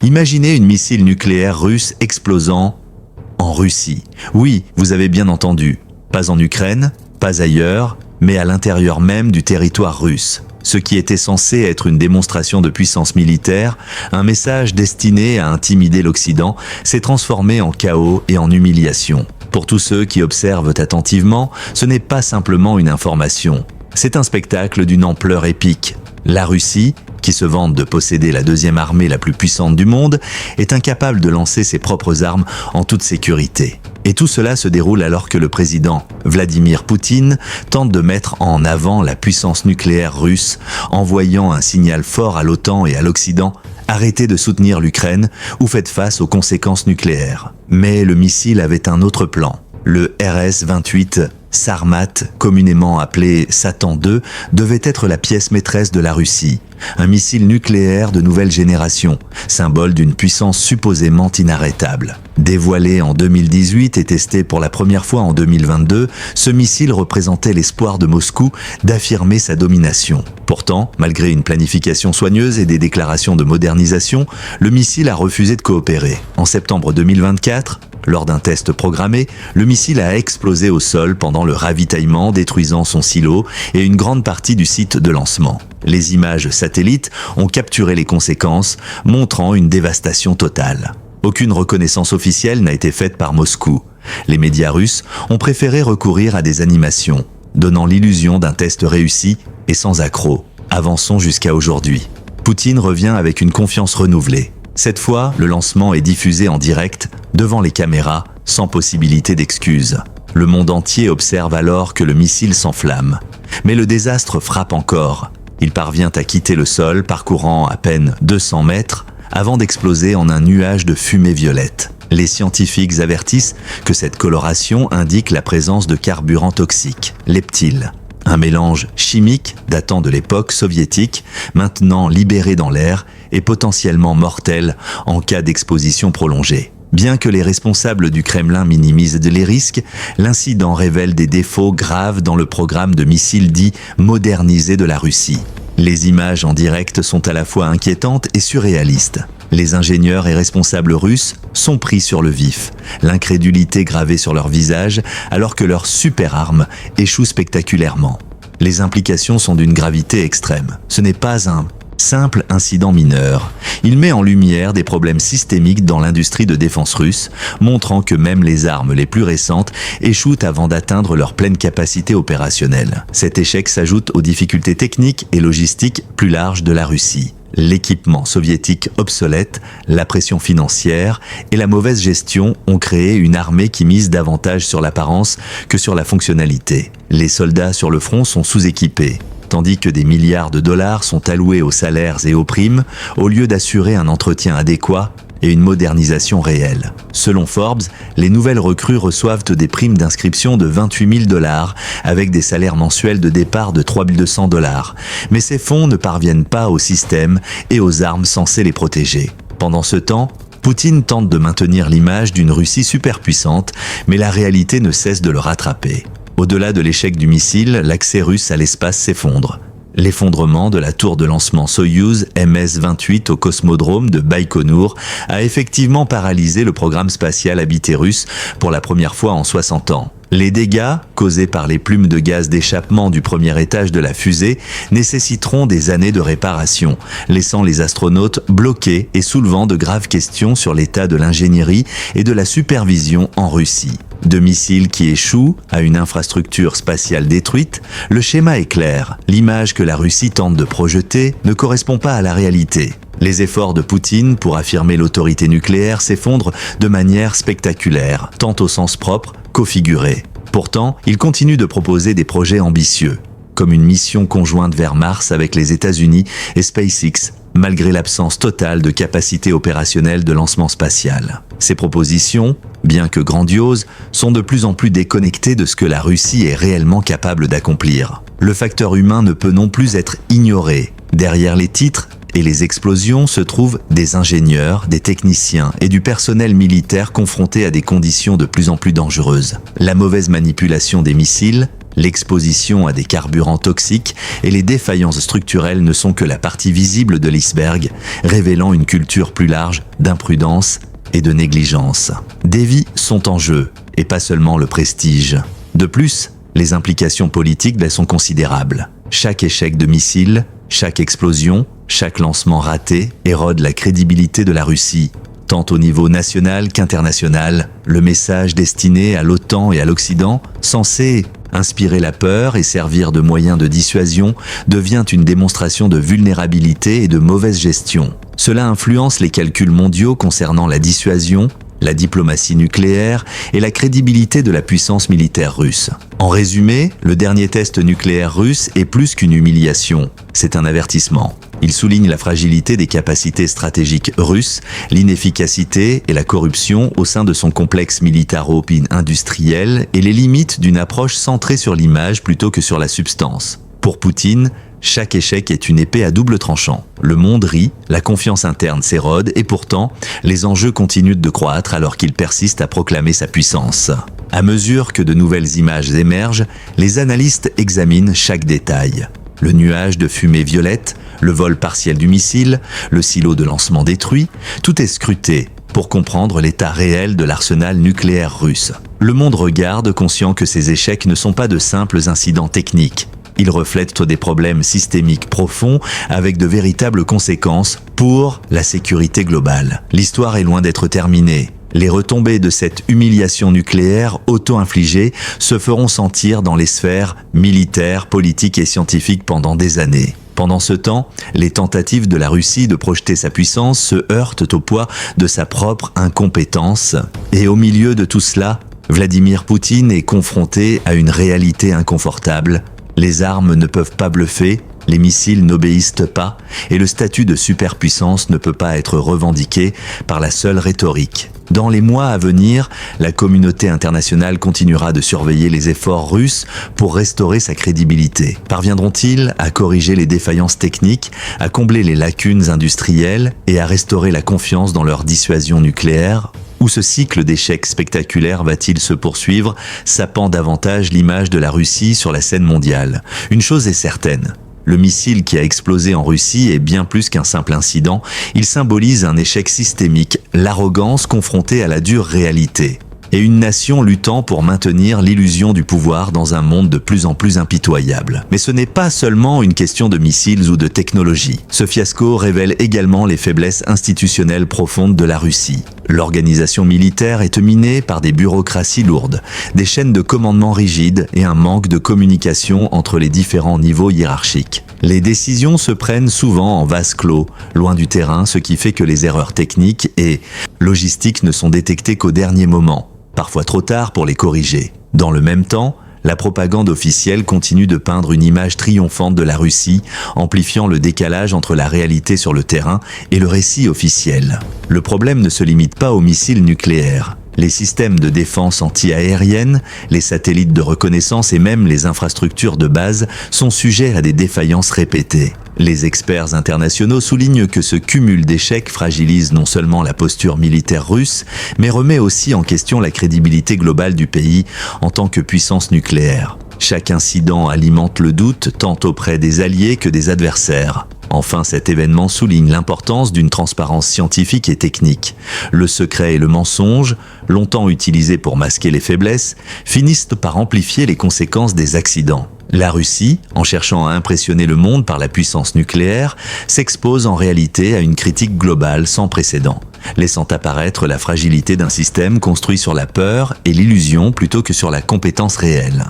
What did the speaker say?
Imaginez une missile nucléaire russe explosant en Russie. Oui, vous avez bien entendu. Pas en Ukraine, pas ailleurs, mais à l'intérieur même du territoire russe. Ce qui était censé être une démonstration de puissance militaire, un message destiné à intimider l'Occident, s'est transformé en chaos et en humiliation. Pour tous ceux qui observent attentivement, ce n'est pas simplement une information. C'est un spectacle d'une ampleur épique. La Russie, qui se vante de posséder la deuxième armée la plus puissante du monde, est incapable de lancer ses propres armes en toute sécurité. Et tout cela se déroule alors que le président Vladimir Poutine tente de mettre en avant la puissance nucléaire russe, envoyant un signal fort à l'OTAN et à l'Occident: arrêtez de soutenir l'Ukraine ou faites face aux conséquences nucléaires. Mais le missile avait un autre plan. Le RS-28 Sarmat, communément appelé Satan II, devait être la pièce maîtresse de la Russie. Un missile nucléaire de nouvelle génération, symbole d'une puissance supposément inarrêtable. Dévoilé en 2018 et testé pour la première fois en 2022, ce missile représentait l'espoir de Moscou d'affirmer sa domination. Pourtant, malgré une planification soigneuse et des déclarations de modernisation, le missile a refusé de coopérer. En septembre 2024, lors d'un test programmé, le missile a explosé au sol pendant le ravitaillement, détruisant son silo et une grande partie du site de lancement. Les images satellites ont capturé les conséquences, montrant une dévastation totale. Aucune reconnaissance officielle n'a été faite par Moscou. Les médias russes ont préféré recourir à des animations, donnant l'illusion d'un test réussi et sans accroc. Avançons jusqu'à aujourd'hui. Poutine revient avec une confiance renouvelée. Cette fois, le lancement est diffusé en direct, devant les caméras, sans possibilité d'excuse. Le monde entier observe alors que le missile s'enflamme. Mais le désastre frappe encore. Il parvient à quitter le sol, parcourant à peine 200 mètres, avant d'exploser en un nuage de fumée violette. Les scientifiques avertissent que cette coloration indique la présence de carburant toxique, leptyle. Un mélange chimique datant de l'époque soviétique, maintenant libéré dans l'air et potentiellement mortel en cas d'exposition prolongée. Bien que les responsables du Kremlin minimisent les risques, l'incident révèle des défauts graves dans le programme de missiles dit modernisé de la Russie. Les images en direct sont à la fois inquiétantes et surréalistes. Les ingénieurs et responsables russes sont pris sur le vif, l'incrédulité gravée sur leur visage alors que leur super arme échoue spectaculairement. Les implications sont d'une gravité extrême. Ce n'est pas un simple incident mineur. Il met en lumière des problèmes systémiques dans l'industrie de défense russe, montrant que même les armes les plus récentes échouent avant d'atteindre leur pleine capacité opérationnelle. Cet échec s'ajoute aux difficultés techniques et logistiques plus larges de la Russie. L'équipement soviétique obsolète, la pression financière et la mauvaise gestion ont créé une armée qui mise davantage sur l'apparence que sur la fonctionnalité. Les soldats sur le front sont sous-équipés, tandis que des milliards de dollars sont alloués aux salaires et aux primes, au lieu d'assurer un entretien adéquat et une modernisation réelle. Selon Forbes, les nouvelles recrues reçoivent des primes d'inscription de 28 000 $, avec des salaires mensuels de départ de 3 200 $. Mais ces fonds ne parviennent pas au système et aux armes censées les protéger. Pendant ce temps, Poutine tente de maintenir l'image d'une Russie superpuissante, mais la réalité ne cesse de le rattraper. Au-delà de l'échec du missile, l'accès russe à l'espace s'effondre. L'effondrement de la tour de lancement Soyouz MS-28 au cosmodrome de Baïkonour a effectivement paralysé le programme spatial habité russe pour la première fois en 60 ans. Les dégâts, causés par les plumes de gaz d'échappement du premier étage de la fusée, nécessiteront des années de réparation, laissant les astronautes bloqués et soulevant de graves questions sur l'état de l'ingénierie et de la supervision en Russie. De missiles qui échouent à une infrastructure spatiale détruite, le schéma est clair. L'image que la Russie tente de projeter ne correspond pas à la réalité. Les efforts de Poutine pour affirmer l'autorité nucléaire s'effondrent de manière spectaculaire, tant au sens propre qu'au figuré. Pourtant, il continue de proposer des projets ambitieux, comme une mission conjointe vers Mars avec les États-Unis et SpaceX, malgré l'absence totale de capacité opérationnelle de lancement spatial. Ces propositions, bien que grandioses, sont de plus en plus déconnectées de ce que la Russie est réellement capable d'accomplir. Le facteur humain ne peut non plus être ignoré. Derrière les titres et les explosions se trouvent des ingénieurs, des techniciens et du personnel militaire confrontés à des conditions de plus en plus dangereuses. La mauvaise manipulation des missiles, l'exposition à des carburants toxiques et les défaillances structurelles ne sont que la partie visible de l'iceberg, révélant une culture plus large d'imprudence et de négligence. Des vies sont en jeu, et pas seulement le prestige. De plus, les implications politiques sont considérables. Chaque échec de missile, chaque explosion, chaque lancement raté érode la crédibilité de la Russie. Tant au niveau national qu'international, le message destiné à l'OTAN et à l'Occident, censé inspirer la peur et servir de moyen de dissuasion, devient une démonstration de vulnérabilité et de mauvaise gestion. Cela influence les calculs mondiaux concernant la dissuasion, la diplomatie nucléaire et la crédibilité de la puissance militaire russe. En résumé, le dernier test nucléaire russe est plus qu'une humiliation, c'est un avertissement. Il souligne la fragilité des capacités stratégiques russes, l'inefficacité et la corruption au sein de son complexe militaro-industriel et les limites d'une approche centrée sur l'image plutôt que sur la substance. Pour Poutine, chaque échec est une épée à double tranchant. Le monde rit, la confiance interne s'érode et pourtant, les enjeux continuent de croître alors qu'il persiste à proclamer sa puissance. À mesure que de nouvelles images émergent, les analystes examinent chaque détail. Le nuage de fumée violette, le vol partiel du missile, le silo de lancement détruit, tout est scruté pour comprendre l'état réel de l'arsenal nucléaire russe. Le monde regarde, conscient que ces échecs ne sont pas de simples incidents techniques. Ils reflètent des problèmes systémiques profonds avec de véritables conséquences pour la sécurité globale. L'histoire est loin d'être terminée. Les retombées de cette humiliation nucléaire auto-infligée se feront sentir dans les sphères militaires, politiques et scientifiques pendant des années. Pendant ce temps, les tentatives de la Russie de projeter sa puissance se heurtent au poids de sa propre incompétence. Et au milieu de tout cela, Vladimir Poutine est confronté à une réalité inconfortable. Les armes ne peuvent pas bluffer, les missiles n'obéissent pas, et le statut de superpuissance ne peut pas être revendiqué par la seule rhétorique. Dans les mois à venir, la communauté internationale continuera de surveiller les efforts russes pour restaurer sa crédibilité. Parviendront-ils à corriger les défaillances techniques, à combler les lacunes industrielles et à restaurer la confiance dans leur dissuasion nucléaire ? Ou ce cycle d'échecs spectaculaires va-t-il se poursuivre, sapant davantage l'image de la Russie sur la scène mondiale ? Une chose est certaine. Le missile qui a explosé en Russie est bien plus qu'un simple incident, il symbolise un échec systémique, l'arrogance confrontée à la dure réalité, et une nation luttant pour maintenir l'illusion du pouvoir dans un monde de plus en plus impitoyable. Mais ce n'est pas seulement une question de missiles ou de technologie. Ce fiasco révèle également les faiblesses institutionnelles profondes de la Russie. L'organisation militaire est minée par des bureaucraties lourdes, des chaînes de commandement rigides et un manque de communication entre les différents niveaux hiérarchiques. Les décisions se prennent souvent en vase clos, loin du terrain, ce qui fait que les erreurs techniques et logistiques ne sont détectées qu'au dernier moment, parfois trop tard pour les corriger. Dans le même temps, la propagande officielle continue de peindre une image triomphante de la Russie, amplifiant le décalage entre la réalité sur le terrain et le récit officiel. Le problème ne se limite pas aux missiles nucléaires. Les systèmes de défense anti-aérienne, les satellites de reconnaissance et même les infrastructures de base sont sujets à des défaillances répétées. Les experts internationaux soulignent que ce cumul d'échecs fragilise non seulement la posture militaire russe, mais remet aussi en question la crédibilité globale du pays en tant que puissance nucléaire. Chaque incident alimente le doute tant auprès des alliés que des adversaires. Enfin, cet événement souligne l'importance d'une transparence scientifique et technique. Le secret et le mensonge, longtemps utilisés pour masquer les faiblesses, finissent par amplifier les conséquences des accidents. La Russie, en cherchant à impressionner le monde par la puissance nucléaire, s'expose en réalité à une critique globale sans précédent, laissant apparaître la fragilité d'un système construit sur la peur et l'illusion plutôt que sur la compétence réelle.